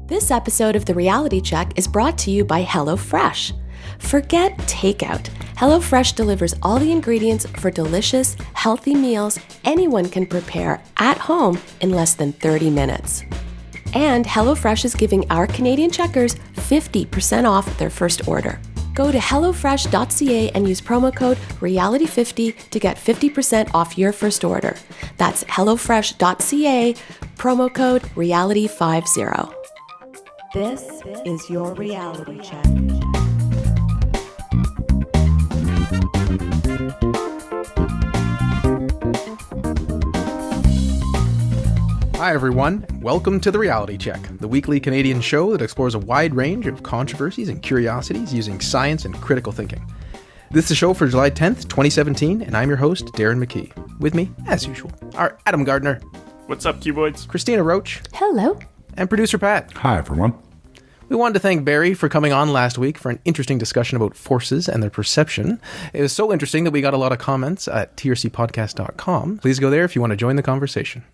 This episode of The Reality Check is brought to you by HelloFresh. Forget takeout. HelloFresh delivers all the ingredients for delicious, healthy meals anyone can prepare at home in less than 30 minutes. And HelloFresh is giving our Canadian checkers 50% off their first order. Go to hellofresh.ca and use promo code REALITY50 to get 50% off your first order. That's hellofresh.ca, promo code REALITY50. This is your reality check. Hi everyone, welcome to The Reality Check, the weekly Canadian show that explores a wide range of controversies and curiosities using science and critical thinking. This is the show for July 10th, 2017, and I'm your host, Darren McKee. With me, as usual, are Adam Gardner. What's up, Cuboids? Cristina Roach. Hello. And producer Pat. Hi, everyone. We wanted to thank Barry for coming on last week for an interesting discussion about forces and their perception. It was so interesting that we got a lot of comments at trcpodcast.com. Please go there if you want to join the conversation.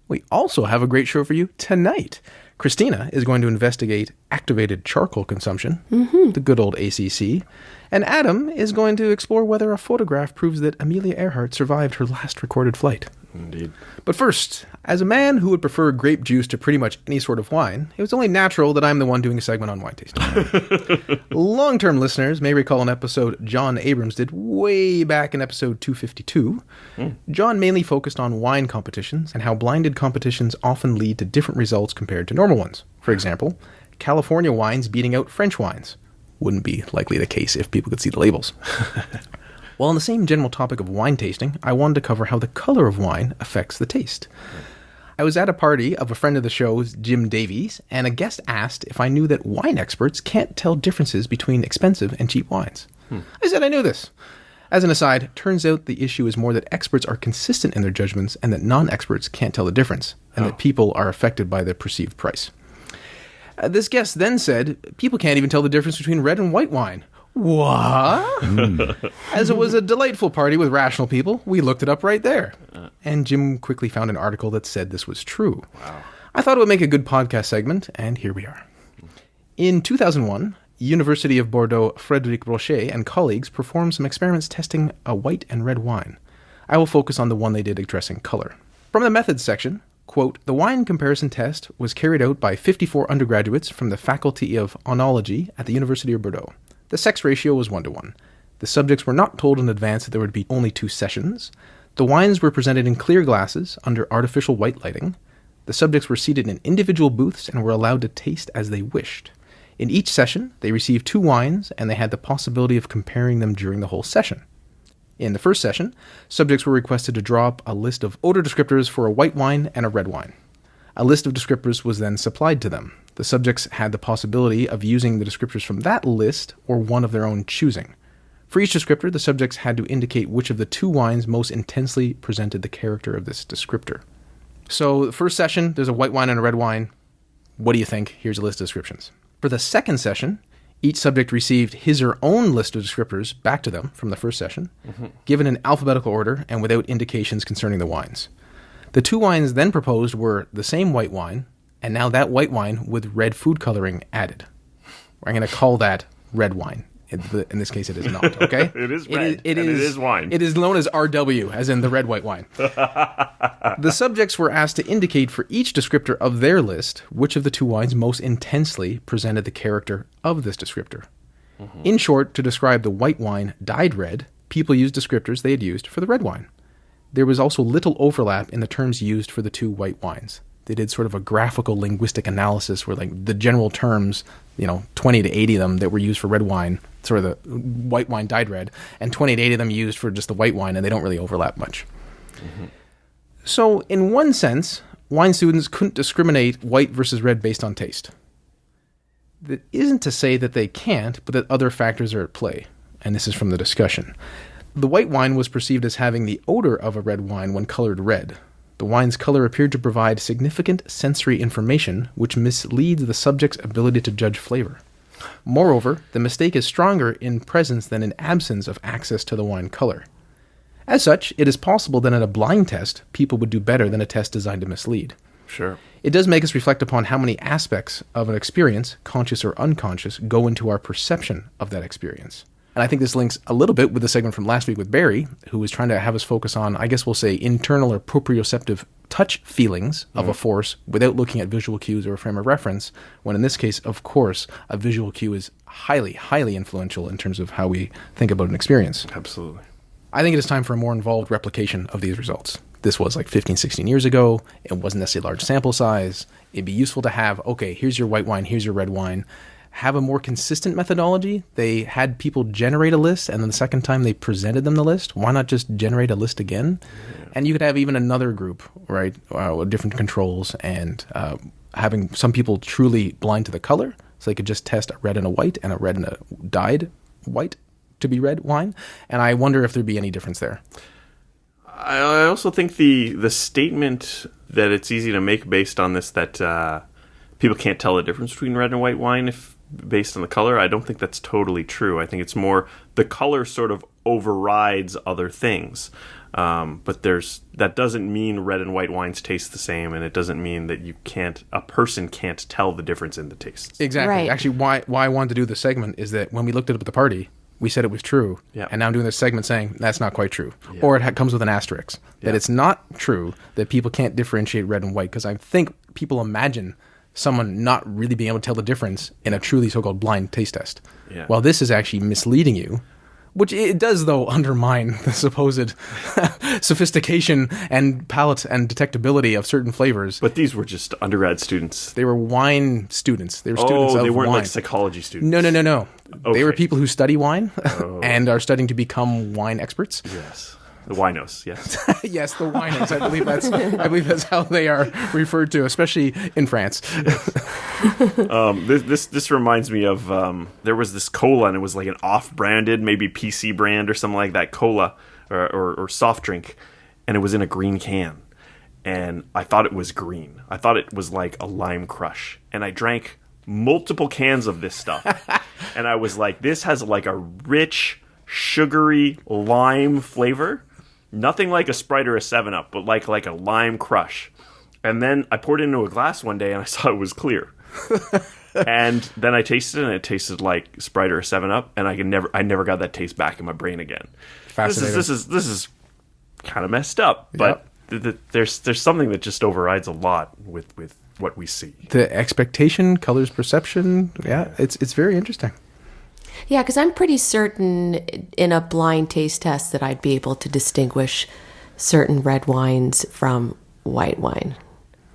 We also have a great show for you tonight. Cristina is going to investigate activated charcoal consumption, the good old ACC, and Adam is going to explore whether a photograph proves that Amelia Earhart survived her last recorded flight. Indeed. But first, as a man who would prefer grape juice to pretty much any sort of wine, it was only natural that I'm the one doing a segment on wine tasting. Long-term listeners may recall an episode John Abrams did way back in episode 252. John mainly focused on wine competitions and how blinded competitions often lead to different results compared to normal ones. For example, California wines beating out French wines. Wouldn't be likely the case if people could see the labels. Well, on the same general topic of wine tasting, I wanted to cover how the color of wine affects the taste. I was at a party of a friend of the show's, Jim Davies, and a guest asked if I knew that wine experts can't tell differences between expensive and cheap wines. I said I knew this. As an aside, turns out the issue is more that experts are consistent in their judgments and that non-experts can't tell the difference, and that people are affected by the perceived price. This guest then said, people can't even tell the difference between red and white wine. What? As it was a delightful party with rational people, we looked it up right there. And Jim quickly found an article that said this was true. Wow. I thought it would make a good podcast segment, and here we are. In 2001, University of Bordeaux Frédéric Brochet and colleagues performed some experiments testing a white and red wine. I will focus on the one they did addressing color. From the methods section, quote, the wine comparison test was carried out by 54 undergraduates from the Faculty of Oenology at the University of Bordeaux. The sex ratio was 1-to-1. The subjects were not told in advance that there would be only 2 sessions. The wines were presented in clear glasses under artificial white lighting. The subjects were seated in individual booths and were allowed to taste as they wished. In each session, they received 2 wines, and they had the possibility of comparing them during the whole session. In the first session, subjects were requested to draw up a list of odor descriptors for a white wine and a red wine. A list of descriptors was then supplied to them. The subjects had the possibility of using the descriptors from that list or one of their own choosing. For each descriptor, the subjects had to indicate which of the 2 wines most intensely presented the character of this descriptor. So, the first session, there's a white wine and a red wine. What do you think? Here's a list of descriptions. For the second session, each subject received his or own list of descriptors back to them from the first session, given in alphabetical order and without indications concerning the wines. The 2 wines then proposed were the same white wine, and now that white wine with red food coloring added. I'm going to call that red wine. In this case, it is not, okay? It is red, it is wine. It is known as RW, as in the red white wine. The subjects were asked to indicate for each descriptor of their list which of the 2 wines most intensely presented the character of this descriptor. In short, to describe the white wine dyed red, people used descriptors they had used for the red wine. There was also little overlap in the terms used for the 2 white wines. They did sort of a graphical linguistic analysis where like the general terms, 20 to 80 of them that were used for red wine, sort of the white wine dyed red, and 20 to 80 of them used for just the white wine, and they don't really overlap much. So in one sense, wine students couldn't discriminate white versus red based on taste. That isn't to say that they can't, but that other factors are at play. And this is from the discussion. The white wine was perceived as having the odor of a red wine when colored red. The wine's color appeared to provide significant sensory information, which misleads the subject's ability to judge flavor. Moreover, the mistake is stronger in presence than in absence of access to the wine color. As such, it is possible that in a blind test, people would do better than a test designed to mislead. Sure. it does make us reflect upon how many aspects of an experience, conscious or unconscious, go into our perception of that experience. And I think this links a little bit with the segment from last week with Barry, who was trying to have us focus on, I guess we'll say, internal or proprioceptive touch feelings of a force without looking at visual cues or a frame of reference, when in this case, of course, a visual cue is highly, highly influential in terms of how we think about an experience. Absolutely. I think it is time for a more involved replication of these results. This was like 15, 16 years ago. It wasn't necessarily a large sample size. It'd be useful to have, okay, here's your white wine, here's your red wine. Have a more consistent methodology. They had people generate a list, and then the second time they presented them the list. Why not just generate a list again? Yeah. And you could have even another group, right, with different controls, and having some people truly blind to the color, so they could just test a red and a white, and a red and a dyed white to be red wine. And I wonder if there'd be any difference there. I also think the statement that it's easy to make based on this, that people can't tell the difference between red and white wine if based on the color, I don't think that's totally true. I think it's more the color sort of overrides other things. But that doesn't mean red and white wines taste the same, and it doesn't mean that a person can't tell the difference in the tastes. Exactly. Right. Actually, why I wanted to do this segment is that when we looked it up at the party, we said it was true. Yeah. And now I'm doing this segment saying that's not quite true. Yeah. Or it comes with an asterisk. That it's not true that people can't differentiate red and white, because I think people imagine someone not really being able to tell the difference in a truly so-called blind taste test. Yeah. Well, this is actually misleading you, which it does, though, undermine the supposed sophistication and palate and detectability of certain flavors. But these were just undergrad students. They were wine students. They were students of wine. Oh, they weren't like psychology students. No. Okay. They were people who study wine and are studying to become wine experts. Yes. The winos, yes. Yes, the winos. I believe that's how they are referred to, especially in France. Yes. This reminds me of there was this cola, and it was like an off-branded, maybe PC brand or something like that, cola or soft drink, and it was in a green can. And I thought it was green. I thought it was like a lime crush. And I drank multiple cans of this stuff. And I was like, this has like a rich, sugary lime flavor. Nothing like a Sprite or a 7-Up, but like a lime crush. And then I poured it into a glass one day, and I saw it was clear. And then I tasted it, and it tasted like Sprite or a 7-Up, and I never got that taste back in my brain again. Fascinating. This is kind of messed up, but there's something that just overrides a lot with what we see. The expectation, colors, perception, it's very interesting. Yeah, because I'm pretty certain in a blind taste test that I'd be able to distinguish certain red wines from white wine.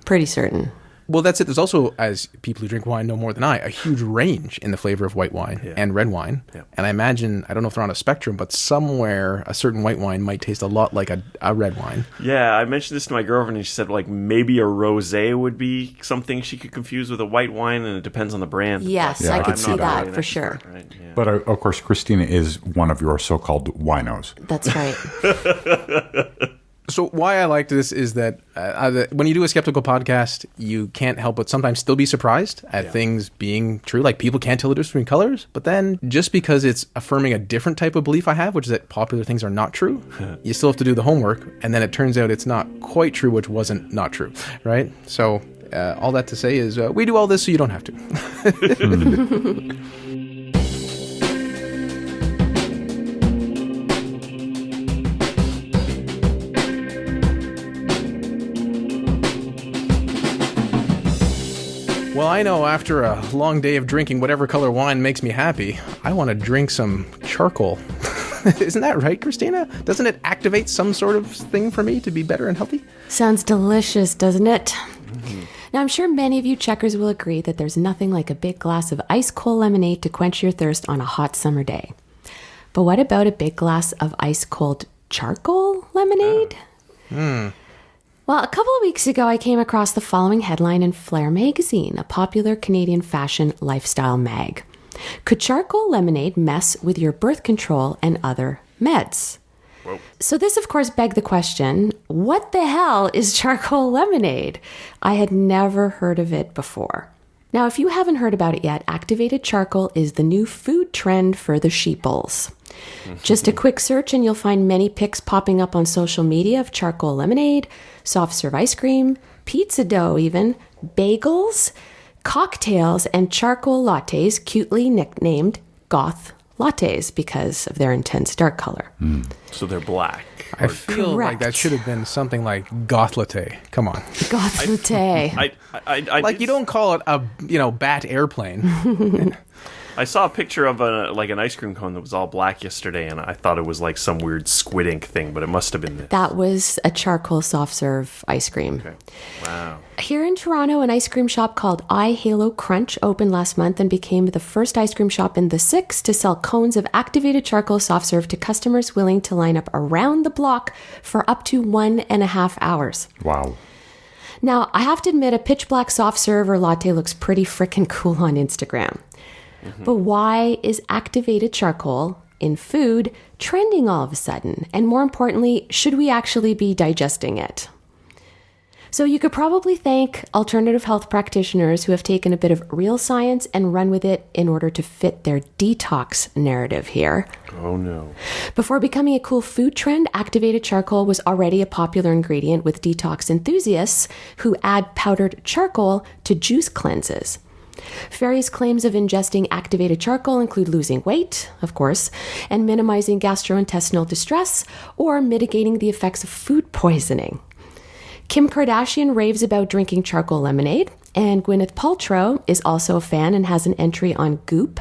Pretty certain. Well, that's it. There's also, as people who drink wine know more than I, a huge range in the flavor of white wine and red wine. Yeah. And I imagine, I don't know if they're on a spectrum, but somewhere a certain white wine might taste a lot like a red wine. Yeah, I mentioned this to my girlfriend, and she said like maybe a rosé would be something she could confuse with a white wine, and it depends on the brand. Yes, I could see that for sure. Right? Yeah. But of course, Cristina is one of your so-called winos. That's right. So why I like this is that when you do a skeptical podcast, you can't help but sometimes still be surprised at things being true. Like people can't tell the difference between colors, but then just because it's affirming a different type of belief I have, which is that popular things are not true, you still have to do the homework, and then it turns out it's not quite true, which wasn't not true, right? So all that to say is we do all this so you don't have to. Well, I know after a long day of drinking whatever color wine makes me happy, I want to drink some charcoal. Isn't that right, Cristina? Doesn't it activate some sort of thing for me to be better and healthy? Sounds delicious, doesn't it? Mm-hmm. Now, I'm sure many of you checkers will agree that there's nothing like a big glass of ice-cold lemonade to quench your thirst on a hot summer day. But what about a big glass of ice-cold charcoal lemonade? Well, a couple of weeks ago, I came across the following headline in Flair magazine, a popular Canadian fashion lifestyle mag. Could charcoal lemonade mess with your birth control and other meds? Whoa. So this, of course, begged the question, what the hell is charcoal lemonade? I had never heard of it before. Now, if you haven't heard about it yet, activated charcoal is the new food trend for the sheeples. Just a quick search and you'll find many pics popping up on social media of charcoal lemonade, soft serve ice cream, pizza dough even, bagels, cocktails, and charcoal lattes, cutely nicknamed goth lattes because of their intense dark color. So they're black. I feel like Correct. that should have been something like goth latte. Come on. Goth latte. I Like, you don't call it a, bat airplane. I saw a picture of an ice cream cone that was all black yesterday, and I thought it was like some weird squid ink thing, but it must have been this. That was a charcoal soft serve ice cream. Okay. Wow. Here in Toronto, an ice cream shop called Halo Crunch opened last month and became the first ice cream shop in the Six to sell cones of activated charcoal soft serve to customers willing to line up around the block for up to 1.5 hours. Wow. Now, I have to admit, a pitch black soft serve or latte looks pretty frickin' cool on Instagram. But why is activated charcoal in food trending all of a sudden? And more importantly, should we actually be digesting it? So you could probably thank alternative health practitioners who have taken a bit of real science and run with it in order to fit their detox narrative here. Oh, no. Before becoming a cool food trend, activated charcoal was already a popular ingredient with detox enthusiasts who add powdered charcoal to juice cleanses. Various claims of ingesting activated charcoal include losing weight, of course, and minimizing gastrointestinal distress or mitigating the effects of food poisoning. Kim Kardashian raves about drinking charcoal lemonade, and Gwyneth Paltrow is also a fan and has an entry on Goop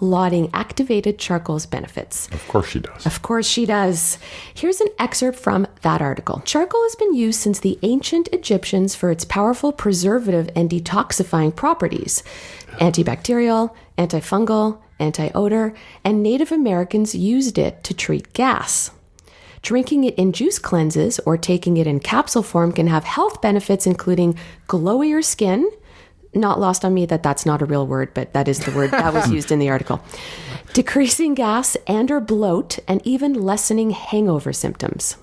lauding activated charcoal's benefits. Of course she does. Of course she does. Here's an excerpt from that article. Charcoal has been used since the ancient Egyptians for its powerful preservative and detoxifying properties. Antibacterial, antifungal, anti-odor, and Native Americans used it to treat gas. Drinking it in juice cleanses or taking it in capsule form can have health benefits including glowier skin. Not lost on me that that's not a real word, but that is the word that was used in the article. Decreasing gas and or bloat, and even lessening hangover symptoms.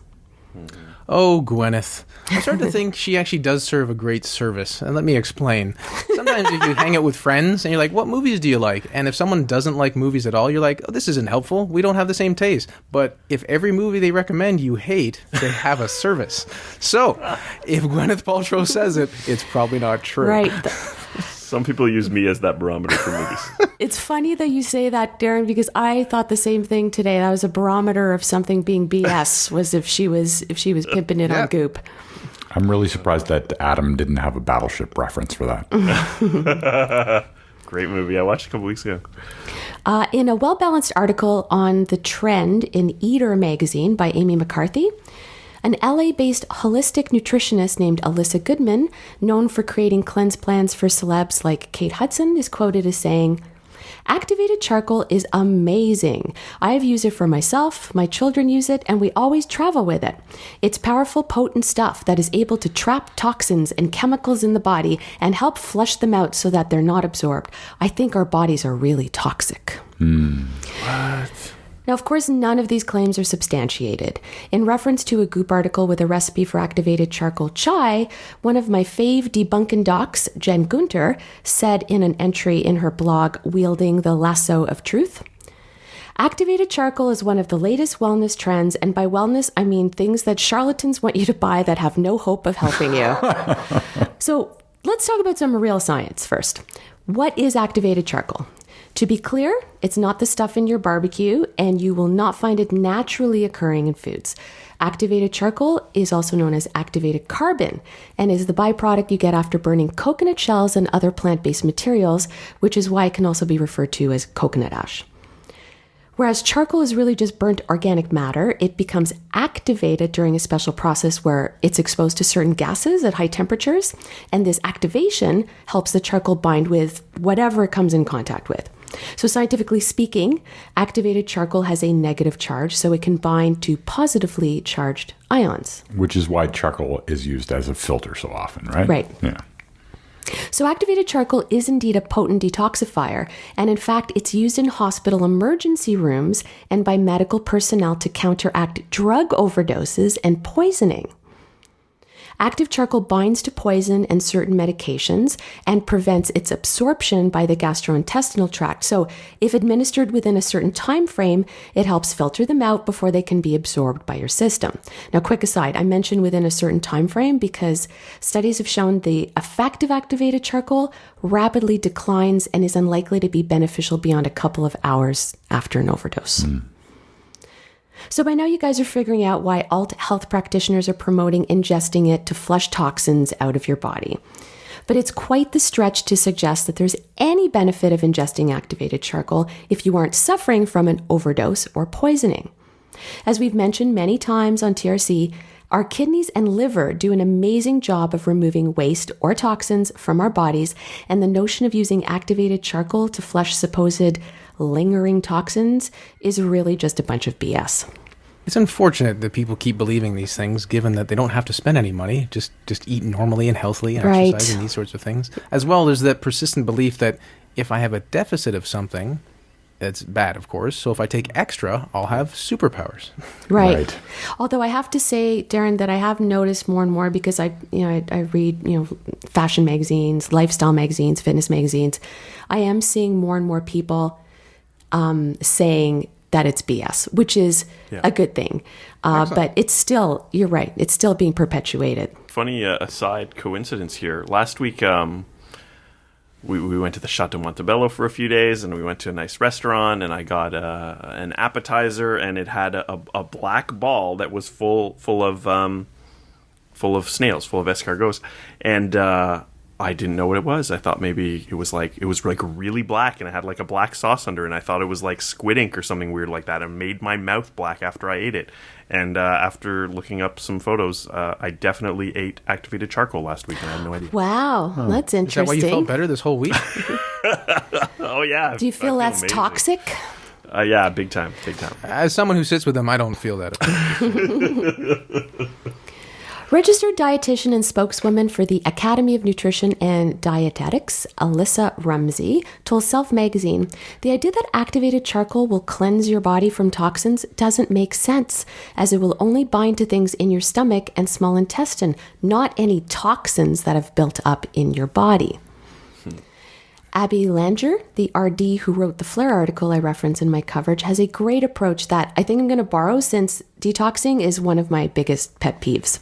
Oh, Gwyneth. I started to think she actually does serve a great service. And let me explain. Sometimes if you hang out with friends and you're like, what movies do you like? And if someone doesn't like movies at all, you're like, oh, this isn't helpful. We don't have the same taste. But if every movie they recommend you hate, they have a service. So if Gwyneth Paltrow says it, it's probably not true. Right. Some people use me as that barometer for movies. It's funny that you say that, Darren, because I thought the same thing today. That was a barometer of something being BS, was if she was pimping it on Goop. I'm really surprised that Adam didn't have a Battleship reference for that. Great movie. I watched a couple weeks ago. In a well-balanced article on the trend in Eater magazine by Amy McCarthy, an LA-based holistic nutritionist named Alyssa Goodman, known for creating cleanse plans for celebs like Kate Hudson, is quoted as saying, "Activated charcoal is amazing. I have used it for myself, my children use it, and we always travel with it. It's powerful, potent stuff that is able to trap toxins and chemicals in the body and help flush them out so that they're not absorbed. I think our bodies are really toxic." What? Now, of course, none of these claims are substantiated. In reference to a Goop article with a recipe for activated charcoal chai, one of my fave debunking docs, Jen Gunter, said in an entry in her blog, Wielding the Lasso of Truth, "Activated charcoal is one of the latest wellness trends, and by wellness, I mean things that charlatans want you to buy that have no hope of helping you." So let's talk about some real science first. What is activated charcoal? To be clear, it's not the stuff in your barbecue, and you will not find it naturally occurring in foods. Activated charcoal is also known as activated carbon and is the byproduct you get after burning coconut shells and other plant-based materials, which is why it can also be referred to as coconut ash. Whereas charcoal is really just burnt organic matter, it becomes activated during a special process where it's exposed to certain gases at high temperatures, and this activation helps the charcoal bind with whatever it comes in contact with. So scientifically speaking, activated charcoal has a negative charge, so it can bind to positively charged ions. Which is why charcoal is used as a filter so often, right? Right. Yeah. So activated charcoal is indeed a potent detoxifier, and in fact, it's used in hospital emergency rooms and by medical personnel to counteract drug overdoses and poisoning. Active charcoal binds to poison and certain medications and prevents its absorption by the gastrointestinal tract. So if administered within a certain time frame, it helps filter them out before they can be absorbed by your system. Now, quick aside, I mentioned within a certain time frame because studies have shown the effect of activated charcoal rapidly declines and is unlikely to be beneficial beyond a couple of hours after an overdose. So by now you guys are figuring out why alt health practitioners are promoting ingesting it to flush toxins out of your body. But it's quite the stretch to suggest that there's any benefit of ingesting activated charcoal if you aren't suffering from an overdose or poisoning. As we've mentioned many times on TRC, our kidneys and liver do an amazing job of removing waste or toxins from our bodies, and the notion of using activated charcoal to flush supposed lingering toxins is really just a bunch of BS. It's unfortunate that people keep believing these things, given that they don't have to spend any money, just eat normally and healthily and Right. exercise and these sorts of things. As well, there's that persistent belief that if I have a deficit of something, it's bad, of course. So if I take extra, I'll have superpowers. Right. Although I have to say, Darren, that I have noticed more and more because I read, fashion magazines, lifestyle magazines, fitness magazines. I am seeing more and more people saying that it's BS, which is a good thing. But it's still, you're right, it's still being perpetuated. Funny aside coincidence here. Last week, we went to the Chateau Montebello for a few days, and we went to a nice restaurant, and I got an appetizer, and it had a black ball that was full of snails, full of escargots, and I didn't know what it was. I thought maybe it was like really black, and it had like a black sauce under it, and I thought it was like squid ink or something weird like that. It made my mouth black after I ate it. And after looking up some photos, I definitely ate activated charcoal last week, and I had no idea. Wow, that's Is interesting. that why you felt better this whole week? Oh, yeah. Do you feel that's amazing. toxic? Yeah, big time, big time. As someone who sits with them, I don't feel that. Registered dietitian and spokeswoman for the Academy of Nutrition and Dietetics, Alyssa Rumsey, told Self Magazine, the idea that activated charcoal will cleanse your body from toxins doesn't make sense, as it will only bind to things in your stomach and small intestine, not any toxins that have built up in your body. Abby Langer, the RD who wrote the Flare article I reference in my coverage, has a great approach that I think I'm going to borrow since detoxing is one of my biggest pet peeves.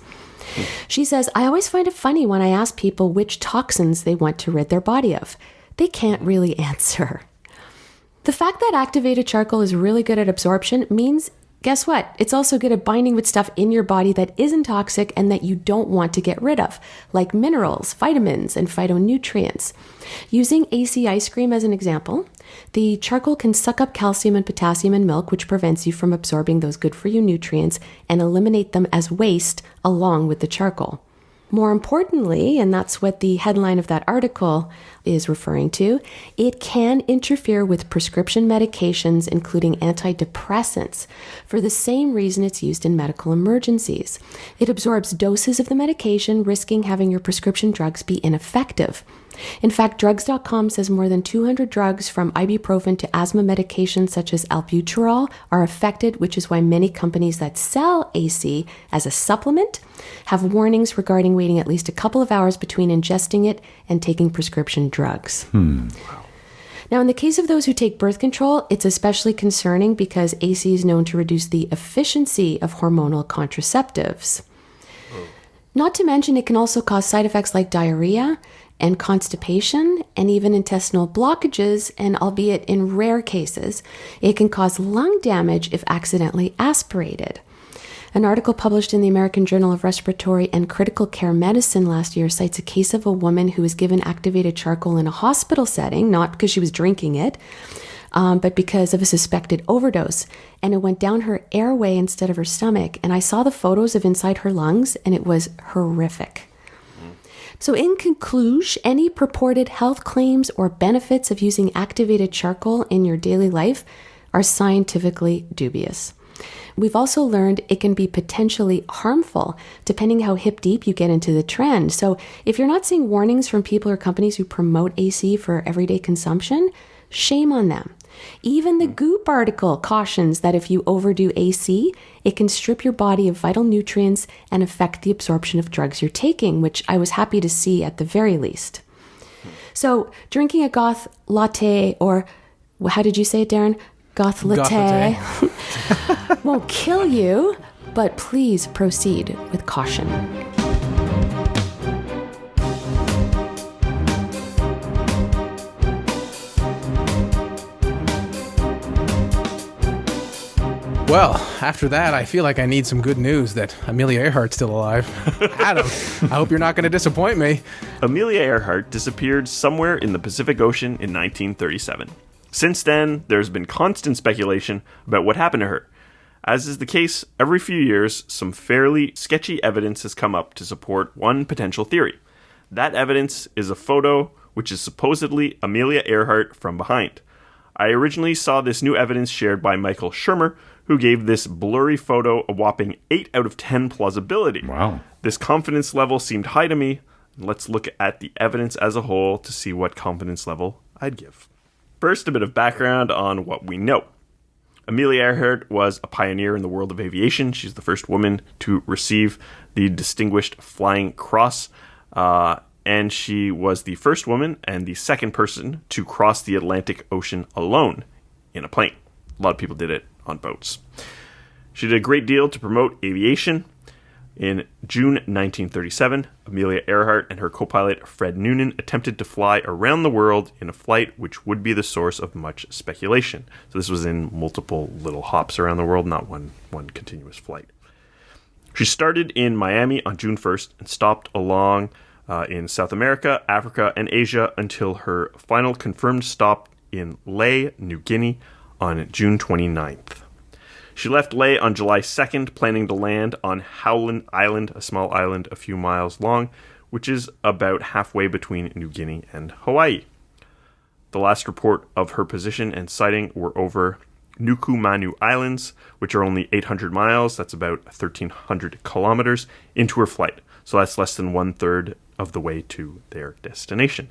She says, I always find it funny when I ask people which toxins they want to rid their body of. They can't really answer. The fact that activated charcoal is really good at absorption means, guess what? It's also good at binding with stuff in your body that isn't toxic and that you don't want to get rid of, like minerals, vitamins, and phytonutrients. Using AC ice cream as an example, the charcoal can suck up calcium and potassium in milk, which prevents you from absorbing those good-for-you nutrients and eliminate them as waste along with the charcoal. More importantly, and that's what the headline of that article is referring to, it can interfere with prescription medications, including antidepressants, for the same reason it's used in medical emergencies. It absorbs doses of the medication, risking having your prescription drugs be ineffective. In fact, drugs.com says more than 200 drugs from ibuprofen to asthma medications such as albuterol are affected, which is why many companies that sell AC as a supplement have warnings regarding waiting at least a couple of hours between ingesting it and taking prescription drugs. Now, in the case of those who take birth control, it's especially concerning because AC is known to reduce the efficiency of hormonal contraceptives. Not to mention, it can also cause side effects like diarrhea and constipation and even intestinal blockages, and albeit in rare cases, it can cause lung damage if accidentally aspirated. An article published in the American Journal of Respiratory and Critical Care Medicine last year cites a case of a woman who was given activated charcoal in a hospital setting, not because she was drinking it, but because of a suspected overdose. And it went down her airway instead of her stomach. And I saw the photos of inside her lungs, and it was horrific. So in conclusion, any purported health claims or benefits of using activated charcoal in your daily life are scientifically dubious. We've also learned it can be potentially harmful depending how hip deep you get into the trend. So if you're not seeing warnings from people or companies who promote AC for everyday consumption, shame on them. Even the Goop article cautions that if you overdo AC, it can strip your body of vital nutrients and affect the absorption of drugs you're taking, which I was happy to see at the very least. So drinking a goth latte, or how did you say it, Darren? Goth latte won't kill you, but please proceed with caution. Well, after that, I feel like I need some good news that Amelia Earhart's still alive. Adam, I hope you're not going to disappoint me. Amelia Earhart disappeared somewhere in the Pacific Ocean in 1937. Since then, there's been constant speculation about what happened to her. As is the case, every few years, some fairly sketchy evidence has come up to support one potential theory. That evidence is a photo which is supposedly Amelia Earhart from behind. I originally saw this new evidence shared by Michael Shermer, who gave this blurry photo a whopping 8 out of 10 plausibility. Wow. This confidence level seemed high to me. Let's look at the evidence as a whole to see what confidence level I'd give. First, a bit of background on what we know. Amelia Earhart was a pioneer in the world of aviation. She's the first woman to receive the Distinguished Flying Cross, and she was the first woman and the second person to cross the Atlantic Ocean alone in a plane. A lot of people did it on boats. She did a great deal to promote aviation. In June 1937, Amelia Earhart and her co-pilot Fred Noonan attempted to fly around the world in a flight which would be the source of much speculation. So this was in multiple little hops around the world, not one continuous flight. She started in Miami on June 1st and stopped along in South America, Africa, and Asia until her final confirmed stop in Lae, New Guinea, on June 29th. She left Lae on July 2nd, planning to land on Howland Island, a small island a few miles long, which is about halfway between New Guinea and Hawaii. The last report of her position and sighting were over Nuku-Manu Islands, which are only 800 miles, that's about 1,300 kilometers, into her flight. So that's less than 1/3 of the way to their destination.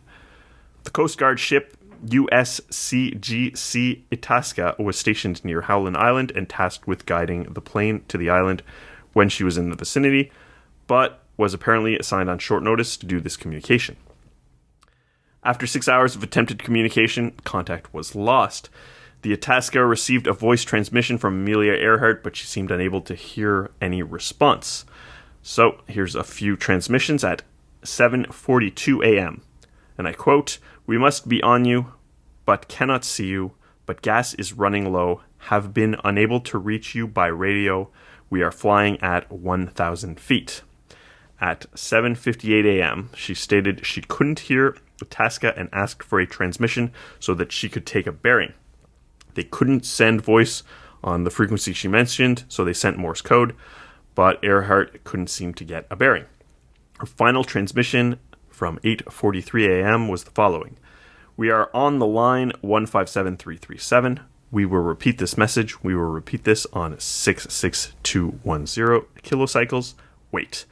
The Coast Guard ship USCGC Itasca was stationed near Howland Island and tasked with guiding the plane to the island when she was in the vicinity, but was apparently assigned on short notice to do this communication. After 6 hours of attempted communication, contact was lost. The Itasca received a voice transmission from Amelia Earhart, but she seemed unable to hear any response. So here's a few transmissions at 7:42 a.m. And I quote, "We must be on you, but cannot see you, but gas is running low, have been unable to reach you by radio. We are flying at 1,000 feet. At 7:58 a.m., she stated she couldn't hear Itasca and asked for a transmission so that she could take a bearing. They couldn't send voice on the frequency she mentioned, so they sent Morse code, but Earhart couldn't seem to get a bearing. Her final transmission from 8:43 a.m. was the following. We are on the line 157337. We will repeat this message. We will repeat this on 66210 kilocycles. Wait.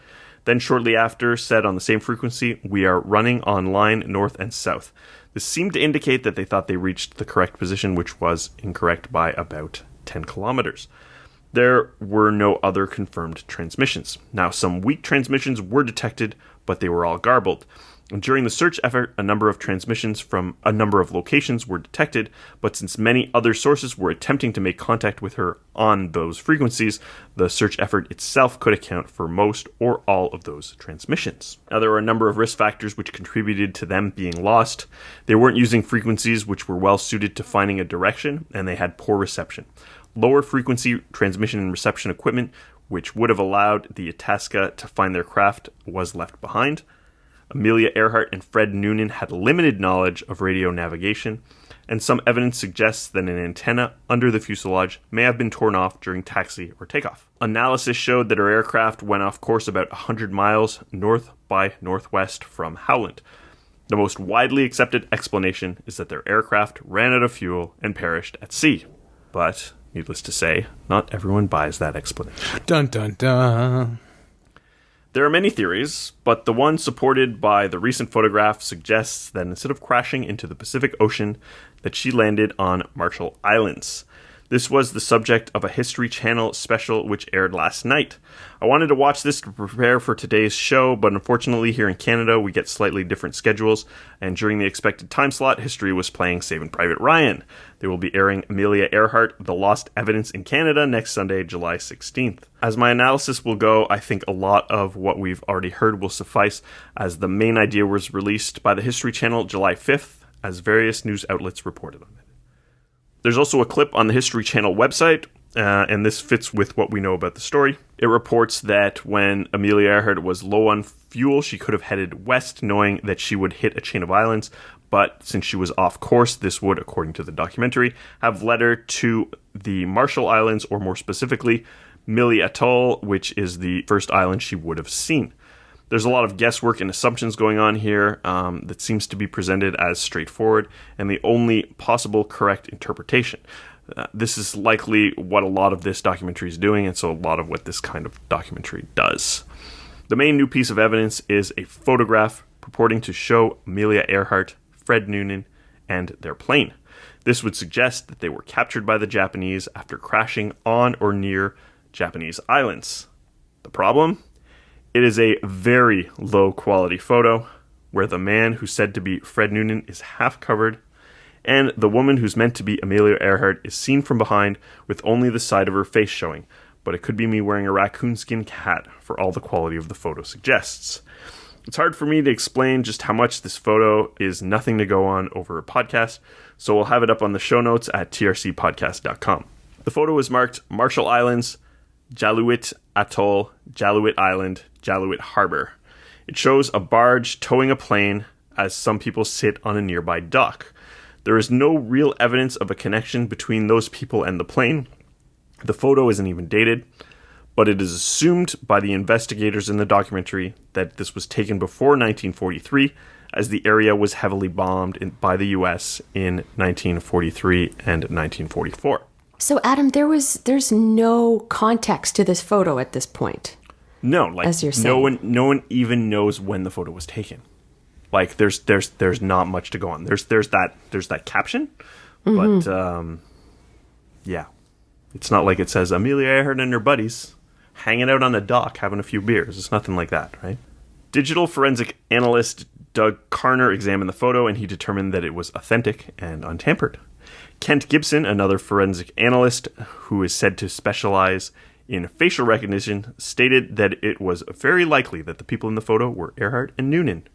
Then shortly after, said on the same frequency, we are running on line north and south. This seemed to indicate that they thought they reached the correct position, which was incorrect by about 10 kilometers. There were no other confirmed transmissions. Now, some weak transmissions were detected, but they were all garbled. And during the search effort, a number of transmissions from a number of locations were detected, but since many other sources were attempting to make contact with her on those frequencies, the search effort itself could account for most or all of those transmissions. Now, there were a number of risk factors which contributed to them being lost. They weren't using frequencies which were well suited to finding a direction, and they had poor reception. Lower frequency transmission and reception equipment, which would have allowed the Itasca to find their craft, was left behind. Amelia Earhart and Fred Noonan had limited knowledge of radio navigation, and some evidence suggests that an antenna under the fuselage may have been torn off during taxi or takeoff. Analysis showed that her aircraft went off course about 100 miles north by northwest from Howland. The most widely accepted explanation is that their aircraft ran out of fuel and perished at sea. But, needless to say, not everyone buys that explanation. Dun dun dun. There are many theories, but the one supported by the recent photograph suggests that instead of crashing into the Pacific Ocean, that she landed on Marshall Islands. This was the subject of a History Channel special which aired last night. I wanted to watch this to prepare for today's show, but unfortunately here in Canada we get slightly different schedules, and during the expected time slot, History was playing Saving Private Ryan. They will be airing Amelia Earhart, The Lost Evidence in Canada, next Sunday, July 16th. As my analysis will go, I think a lot of what we've already heard will suffice, as the main idea was released by the History Channel July 5th, as various news outlets reported on it. There's also a clip on the History Channel website, and this fits with what we know about the story. It reports that when Amelia Earhart was low on fuel, she could have headed west, knowing that she would hit a chain of islands, but since she was off course, this would, according to the documentary, have led her to the Marshall Islands, or more specifically, Mili Atoll, which is the first island she would have seen. There's a lot of guesswork and assumptions going on here that seems to be presented as straightforward and the only possible correct interpretation. This is likely what a lot of this documentary is doing, and so a lot of what this kind of documentary does. The main new piece of evidence is a photograph purporting to show Amelia Earhart, Fred Noonan, and their plane. This would suggest that they were captured by the Japanese after crashing on or near Japanese islands. The problem? It is a very low quality photo where the man who's said to be Fred Noonan is half covered, and the woman who's meant to be Amelia Earhart is seen from behind with only the side of her face showing, but it could be me wearing a raccoon skin hat for all the quality of the photo suggests. It's hard for me to explain just how much this photo is nothing to go on over a podcast, so we'll have it up on the show notes at trcpodcast.com. The photo is marked Marshall Islands, Jaluit Atoll, Jaluit Island, Jaluit Harbor. It shows a barge towing a plane as some people sit on a nearby dock. There is no real evidence of a connection between those people and the plane. The photo isn't even dated, but it is assumed by the investigators in the documentary that this was taken before 1943, as the area was heavily bombed by the US in 1943 and 1944. So, Adam, there's no context to this photo at this point. No, like as you're saying. no one even knows when the photo was taken. Like there's not much to go on. There's that caption, but yeah, it's not like it says Amelia Earhart and her buddies hanging out on a dock having a few beers. It's nothing like that, right? Digital forensic analyst Doug Carner examined the photo, and he determined that it was authentic and untampered. Kent Gibson, another forensic analyst who is said to specialize in facial recognition, stated that it was very likely that the people in the photo were Earhart and Noonan.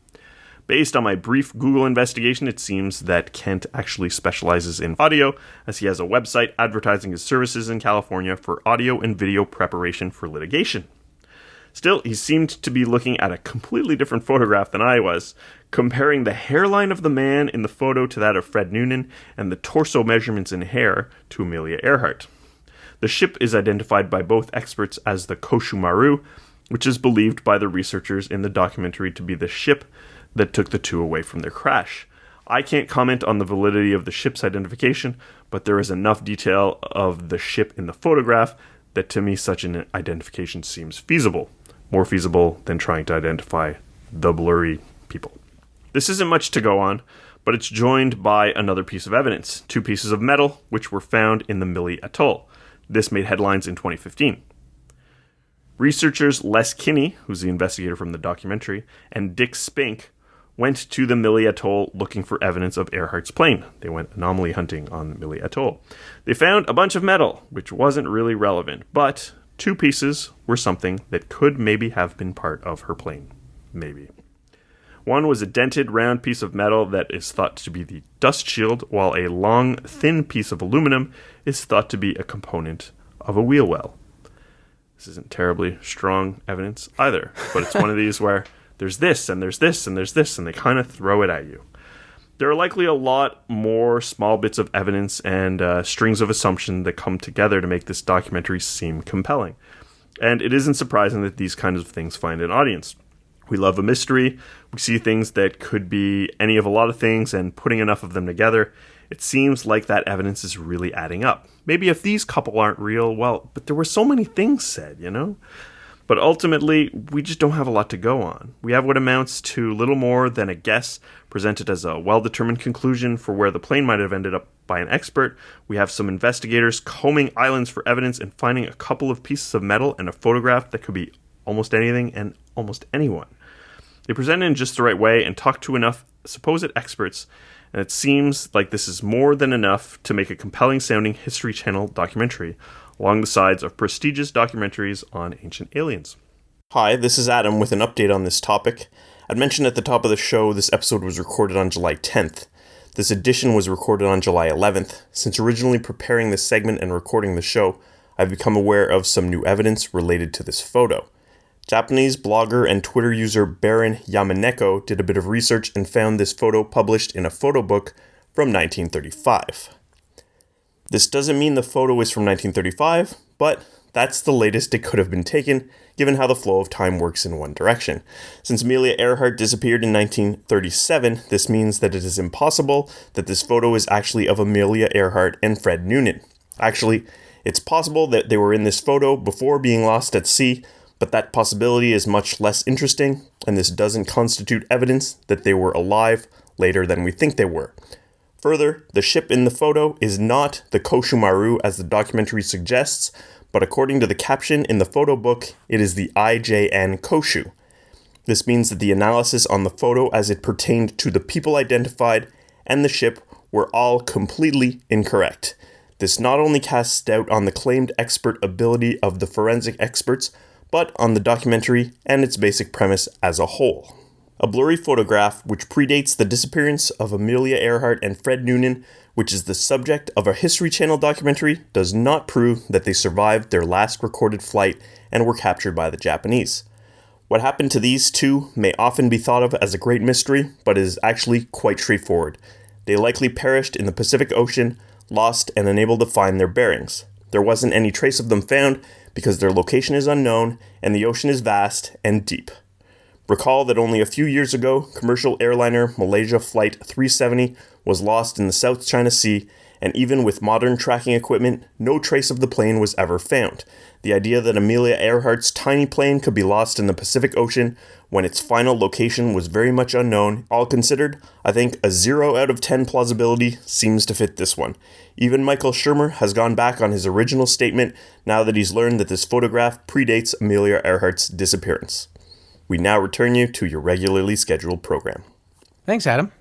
Based on my brief Google investigation, it seems that Kent actually specializes in audio, as he has a website advertising his services in California for audio and video preparation for litigation. Still, he seemed to be looking at a completely different photograph than I was, comparing the hairline of the man in the photo to that of Fred Noonan and the torso measurements in hair to Amelia Earhart. The ship is identified by both experts as the Koshumaru, which is believed by the researchers in the documentary to be the ship that took the two away from their crash. I can't comment on the validity of the ship's identification, but there is enough detail of the ship in the photograph that to me such an identification seems feasible. More feasible than trying to identify the blurry people. This isn't much to go on, but it's joined by another piece of evidence, two pieces of metal which were found in the Mili Atoll. This made headlines in 2015. Researchers Les Kinney, who's the investigator from the documentary, and Dick Spink went to the Mili Atoll looking for evidence of Earhart's plane. They went anomaly hunting on Mili Atoll. They found a bunch of metal, which wasn't really relevant, but two pieces were something that could maybe have been part of her plane. Maybe. One was a dented round piece of metal that is thought to be the dust shield, while a long, thin piece of aluminum is thought to be a component of a wheel well. This isn't terribly strong evidence either, but it's one of these where there's this, and there's this, and there's this, and they kind of throw it at you. There are likely a lot more small bits of evidence and strings of assumption that come together to make this documentary seem compelling. And it isn't surprising that these kinds of things find an audience. We love a mystery. We see things that could be any of a lot of things, and putting enough of them together, it seems like that evidence is really adding up. Maybe if these couple aren't real, well, but there were so many things said, you know? But ultimately, we just don't have a lot to go on. We have what amounts to little more than a guess presented as a well-determined conclusion for where the plane might have ended up by an expert. We have some investigators combing islands for evidence and finding a couple of pieces of metal and a photograph that could be almost anything and almost anyone. They present it in just the right way and talk to enough supposed experts, and it seems like this is more than enough to make a compelling-sounding History Channel documentary, along the sides of prestigious documentaries on ancient aliens. Hi, this is Adam with an update on this topic. I'd mentioned at the top of the show this episode was recorded on July 10th. This edition was recorded on July 11th. Since originally preparing this segment and recording the show, I've become aware of some new evidence related to this photo. Japanese blogger and Twitter user Darren did a bit of research and found this photo published in a photo book from 1935. This doesn't mean the photo is from 1935, but that's the latest it could have been taken, given how the flow of time works in one direction. Since Amelia Earhart disappeared in 1937, this means that it is impossible that this photo is actually of Amelia Earhart and Fred Noonan. Actually, it's possible that they were in this photo before being lost at sea, but that possibility is much less interesting, and this doesn't constitute evidence that they were alive later than we think they were. Further, the ship in the photo is not the Koshumaru as the documentary suggests, but according to the caption in the photo book, it is the IJN Koshu. This means that the analysis on the photo as it pertained to the people identified and the ship were all completely incorrect. This not only casts doubt on the claimed expert ability of the forensic experts, but on the documentary and its basic premise as a whole. A blurry photograph which predates the disappearance of Amelia Earhart and Fred Noonan, which is the subject of a History Channel documentary, does not prove that they survived their last recorded flight and were captured by the Japanese. What happened to these two may often be thought of as a great mystery, but is actually quite straightforward. They likely perished in the Pacific Ocean, lost and unable to find their bearings. There wasn't any trace of them found because their location is unknown and the ocean is vast and deep. Recall that only a few years ago, commercial airliner Malaysia Flight 370 was lost in the South China Sea, and even with modern tracking equipment, no trace of the plane was ever found. The idea that Amelia Earhart's tiny plane could be lost in the Pacific Ocean when its final location was very much unknown, all considered, I think a 0 out of 10 plausibility seems to fit this one. Even Michael Shermer has gone back on his original statement now that he's learned that this photograph predates Amelia Earhart's disappearance. We now return you to your regularly scheduled program. Thanks, Adam.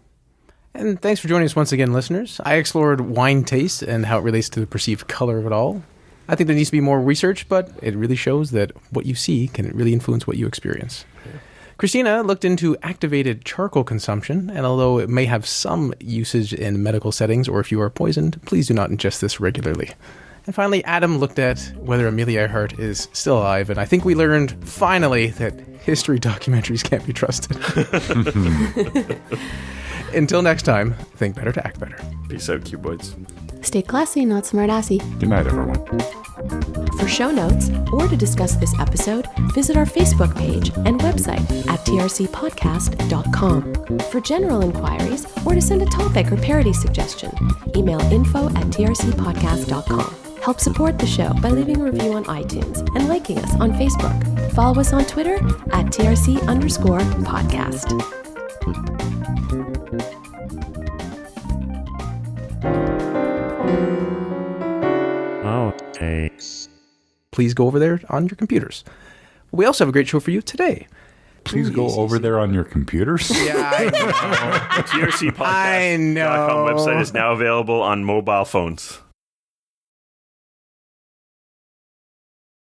And thanks for joining us once again, listeners. I explored wine taste and how it relates to the perceived color of it all. I think there needs to be more research, but it really shows that what you see can really influence what you experience. Yeah. Cristina looked into activated charcoal consumption, and although it may have some usage in medical settings or if you are poisoned, please do not ingest this regularly. And finally, Adam looked at whether Amelia Earhart is still alive, and I think we learned, finally, that history documentaries can't be trusted. Until next time, think better to act better. Peace out, cuboids. Stay classy, not smartassy. Good night, everyone. For show notes or to discuss this episode, visit our Facebook page and website at trcpodcast.com. For general inquiries or to send a topic or parody suggestion, email info@trcpodcast.com. Help support the show by leaving a review on iTunes and liking us on Facebook. Follow us on Twitter at TRC_podcast. Outtakes. Please go over there on your computers. We also have a great show for you today. Please go over there on your computers. Yeah, I know. TRCpodcast.com I know. website is now available on mobile phones.